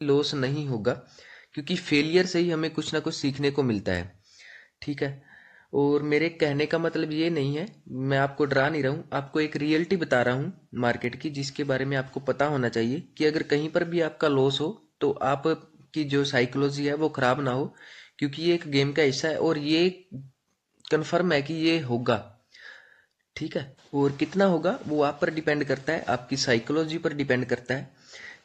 Loss नहीं होगा, क्योंकि फेलियर से ही हमें कुछ ना कुछ सीखने को मिलता है। ठीक है। और मेरे कहने का मतलब ये नहीं है, मैं आपको डरा नहीं रहा हूँ, आपको एक रियलिटी बता रहा हूँ मार्केट की, जिसके बारे में आपको पता होना चाहिए कि अगर कहीं पर भी आपका लॉस हो तो आपकी जो साइकोलॉजी है वो खराब ना हो, क्योंकि ये एक गेम का हिस्सा है और ये कंफर्म है कि ये होगा। ठीक है। और कितना होगा वो आप पर डिपेंड करता है, आपकी साइकोलॉजी पर डिपेंड करता है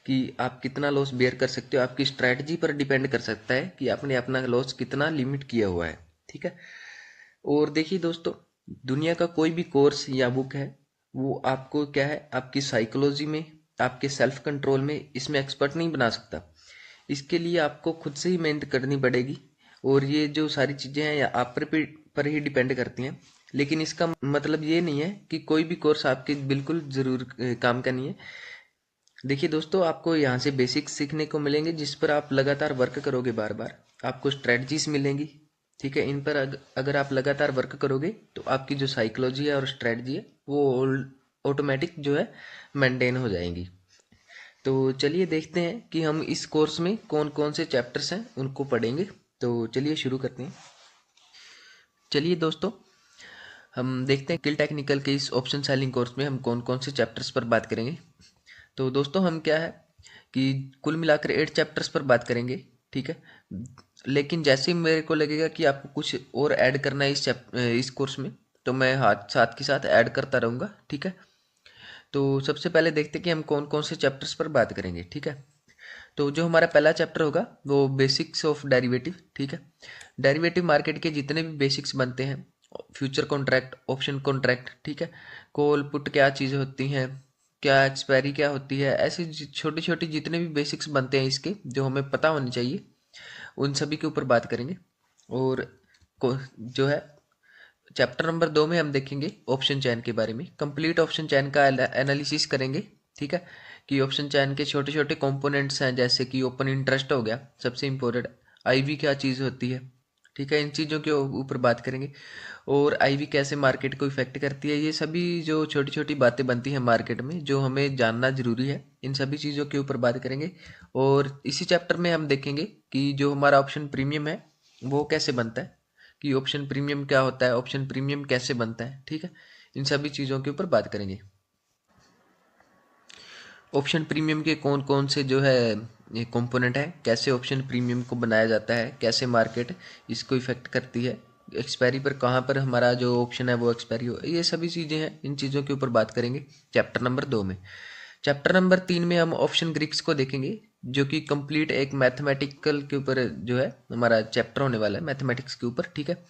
कि आप कितना लॉस बेयर कर सकते हो, आपकी स्ट्रैटेजी पर डिपेंड कर सकता है कि आपने अपना लॉस कितना लिमिट किया हुआ है। ठीक है। और देखिए दोस्तों, दुनिया का कोई भी कोर्स या बुक है वो आपको क्या है, आपकी साइकोलॉजी में, आपके सेल्फ कंट्रोल में, इसमें एक्सपर्ट नहीं बना सकता। इसके लिए आपको खुद से ही मेहनत करनी पड़ेगी, और ये जो सारी चीज़ें हैं या आप पर ही डिपेंड करती हैं। लेकिन इसका मतलब ये नहीं है कि कोई भी कोर्स आपके बिल्कुल ज़रूर काम का नहीं है। देखिए दोस्तों, आपको यहाँ से बेसिक्स सीखने को मिलेंगे जिस पर आप लगातार वर्क करोगे, बार बार आपको स्ट्रेटजीज मिलेंगी। ठीक है। इन पर अगर आप लगातार वर्क करोगे तो आपकी जो साइकोलॉजी है और स्ट्रेटजी है वो ऑटोमेटिक जो है मेंटेन हो जाएंगी। तो चलिए देखते हैं कि हम इस कोर्स में कौन कौन से चैप्टर्स हैं उनको पढ़ेंगे। तो चलिए शुरू करते हैं। चलिए दोस्तों, हम देखते हैं किल टेक्निकल के इस ऑप्शन सेलिंग कोर्स में हम कौन कौन से चैप्टर्स पर बात करेंगे। तो दोस्तों, हम क्या है कि कुल मिलाकर 8 चैप्टर्स पर बात करेंगे। ठीक है। लेकिन जैसे ही मेरे को लगेगा कि आपको कुछ और ऐड करना है इस कोर्स में, तो मैं हाथ साथ के साथ ऐड करता रहूँगा। ठीक है। तो सबसे पहले देखते हैं कि हम कौन कौन से चैप्टर्स पर बात करेंगे। ठीक है। तो जो हमारा पहला चैप्टर होगा वो बेसिक्स ऑफ डेरिवेटिव। ठीक है। डेरिवेटिव मार्केट के जितने भी बेसिक्स बनते हैं, फ्यूचर कॉन्ट्रैक्ट, ऑप्शन कॉन्ट्रैक्ट, ठीक है, कॉल पुट क्या चीज़ें होती हैं, क्या एक्सपायरी क्या होती है, ऐसी छोटी छोटी जितने भी बेसिक्स बनते हैं इसके, जो हमें पता होनी चाहिए, उन सभी के ऊपर बात करेंगे। और जो है चैप्टर नंबर 2 में हम देखेंगे ऑप्शन चैन के बारे में, कंप्लीट ऑप्शन चैन का एनालिसिस करेंगे। ठीक है। कि ऑप्शन चैन के छोटे छोटे कंपोनेंट्स हैं, जैसे कि ओपन इंटरेस्ट हो गया सबसे इम्पोर्टेंट, आईवी क्या चीज़ होती है। ठीक है। इन चीज़ों के ऊपर बात करेंगे। और आईवी कैसे मार्केट को इफेक्ट करती है, ये सभी जो छोटी छोटी बातें बनती हैं मार्केट में जो हमें जानना जरूरी है, इन सभी चीज़ों के ऊपर बात करेंगे। और इसी चैप्टर में हम देखेंगे कि जो हमारा ऑप्शन प्रीमियम है वो कैसे बनता है, कि ऑप्शन प्रीमियम क्या होता है, ऑप्शन प्रीमियम कैसे बनता है। ठीक है। इन सभी चीज़ों के ऊपर बात करेंगे। ऑप्शन प्रीमियम के कौन कौन से जो है ये कंपोनेंट है, कैसे ऑप्शन प्रीमियम को बनाया जाता है, कैसे मार्केट इसको इफेक्ट करती है, एक्सपायरी पर कहाँ पर हमारा जो ऑप्शन है वो एक्सपायरी हो, ये सभी चीज़ें हैं, इन चीज़ों के ऊपर बात करेंगे चैप्टर नंबर 2 में। चैप्टर नंबर 3 में हम ऑप्शन ग्रीक्स को देखेंगे, जो कि कंप्लीट एक मैथमेटिकल के ऊपर जो है हमारा चैप्टर होने वाला है, मैथमेटिक्स के ऊपर। ठीक है।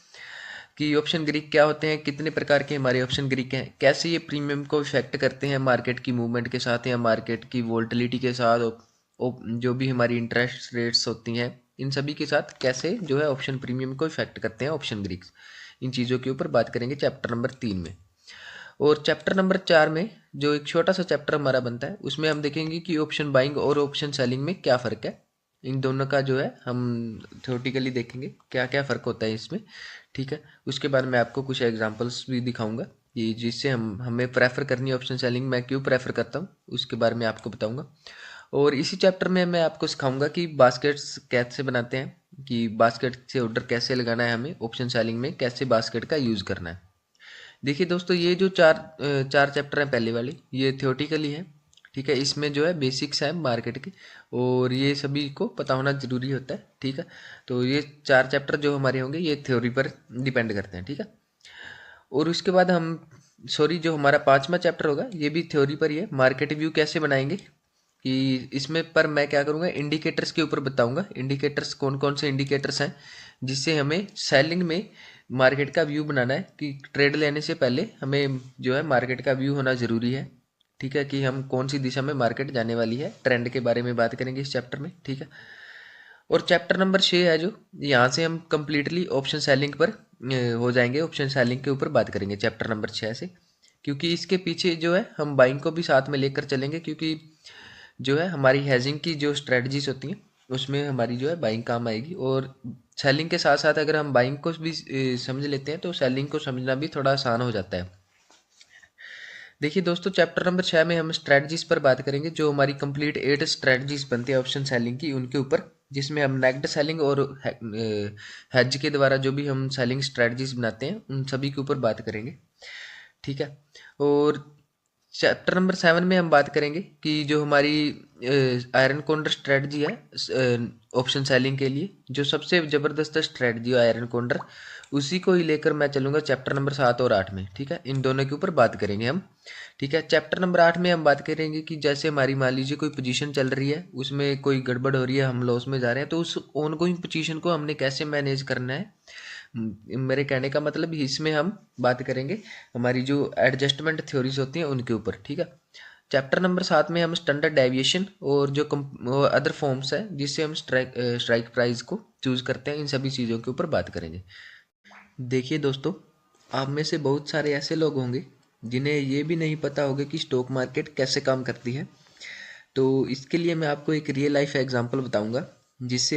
कि ऑप्शन ग्रीक क्या होते हैं, कितने प्रकार के हमारे ऑप्शन ग्रीक हैं, कैसे ये प्रीमियम को इफेक्ट करते हैं मार्केट की मूवमेंट के साथ या मार्केट की वोल्टिलिटी के साथ, जो भी हमारी इंटरेस्ट रेट्स होती हैं इन सभी के साथ कैसे जो है ऑप्शन प्रीमियम को इफेक्ट करते हैं ऑप्शन ग्रीक्स। इन चीज़ों के ऊपर बात करेंगे चैप्टर नंबर 3 में। और चैप्टर नंबर 4 में जो एक छोटा सा चैप्टर हमारा बनता है, उसमें हम देखेंगे कि ऑप्शन बाइंग और ऑप्शन सेलिंग में क्या फ़र्क है। इन दोनों का जो है हम थ्योरेटिकली देखेंगे क्या क्या फ़र्क होता है इसमें। ठीक है। उसके बाद मैं आपको कुछ एग्जांपल्स भी दिखाऊंगा, ये जिससे हमें प्रेफर करनी है ऑप्शन सेलिंग, मैं क्यों प्रेफर करता हूँ उसके बारे में आपको बताऊंगा। और इसी चैप्टर में मैं आपको सिखाऊंगा कि बास्केट्स कैसे बनाते हैं, कि बास्केट से ऑर्डर कैसे लगाना है, हमें ऑप्शन सेलिंग में कैसे बास्केट का यूज़ करना है। देखिए दोस्तों, ये जो चार चैप्टर हैं पहले वाले, ये थ्योरेटिकली है। ठीक है। इसमें जो है बेसिक्स है मार्केट के, और ये सभी को पता होना जरूरी होता है। ठीक है। तो ये 4 चैप्टर जो हमारे होंगे ये थ्योरी पर डिपेंड करते हैं। ठीक है। और उसके बाद हम जो हमारा 5वां चैप्टर होगा ये भी थ्योरी पर ही है, मार्केट व्यू कैसे बनाएंगे। कि इसमें पर मैं क्या करूँगा, इंडिकेटर्स के ऊपर बताऊंगा, इंडिकेटर्स कौन कौन से इंडिकेटर्स हैं जिससे हमें सेलिंग में मार्केट का व्यू बनाना है, कि ट्रेड लेने से पहले हमें जो है मार्केट का व्यू होना ज़रूरी है। ठीक है। कि हम कौन सी दिशा में मार्केट जाने वाली है, ट्रेंड के बारे में बात करेंगे इस चैप्टर में। ठीक है। और चैप्टर नंबर 6 है जो, यहाँ से हम कंप्लीटली ऑप्शन सेलिंग पर हो जाएंगे, ऑप्शन सेलिंग के ऊपर बात करेंगे चैप्टर नंबर 6 से, क्योंकि इसके पीछे जो है हम बाइंग को भी साथ में लेकर चलेंगे, क्योंकि जो है हमारी हेजिंग की जो स्ट्रेटजीज होती हैं उसमें हमारी जो है बाइंग काम आएगी। और सेलिंग के साथ साथ अगर हम बाइंग को भी समझ लेते हैं तो सेलिंग को समझना भी थोड़ा आसान हो जाता है। देखिए दोस्तों, चैप्टर नंबर 6 में हम स्ट्रेटजीज पर बात करेंगे, जो हमारी कंप्लीट 8 स्ट्रेटजीज बनती है ऑप्शन सेलिंग की, उनके ऊपर, जिसमें हम नेक्ड सेलिंग और हेज के द्वारा जो भी हम सेलिंग स्ट्रेटजीज बनाते हैं उन सभी के ऊपर बात करेंगे। ठीक है। और चैप्टर नंबर 7 में हम बात करेंगे कि जो हमारी आयरन कॉन्डर स्ट्रेटजी है ऑप्शन सेलिंग के लिए, जो सबसे ज़बरदस्त स्ट्रेटजी है आयरन कॉन्डर, उसी को ही लेकर मैं चलूँगा चैप्टर नंबर 7 और 8 में। ठीक है, इन दोनों के ऊपर बात करेंगे हम। ठीक है, चैप्टर नंबर 8 में हम बात करेंगे कि जैसे हमारी मान लीजिए कोई पोजीशन चल रही है, उसमें कोई गड़बड़ हो रही है, हम लॉस में जा रहे हैं, तो उस ऑनगोइंग पोजीशन को हमने कैसे मैनेज करना है। मेरे कहने का मतलब इसमें हम बात करेंगे हमारी जो एडजस्टमेंट थ्योरीज होती हैं उनके ऊपर। ठीक है। चैप्टर नंबर 7 में हम स्टैंडर्ड डेविएशन और जो अदर फॉर्म्स है जिससे हम स्ट्राइक प्राइस को चूज करते हैं, इन सभी चीज़ों के ऊपर बात करेंगे। देखिए दोस्तों, आप में से बहुत सारे ऐसे लोग होंगे जिन्हें ये भी नहीं पता होगा कि स्टॉक मार्केट कैसे काम करती है। तो इसके लिए मैं आपको एक रियल लाइफ एग्जांपल बताऊंगा, जिससे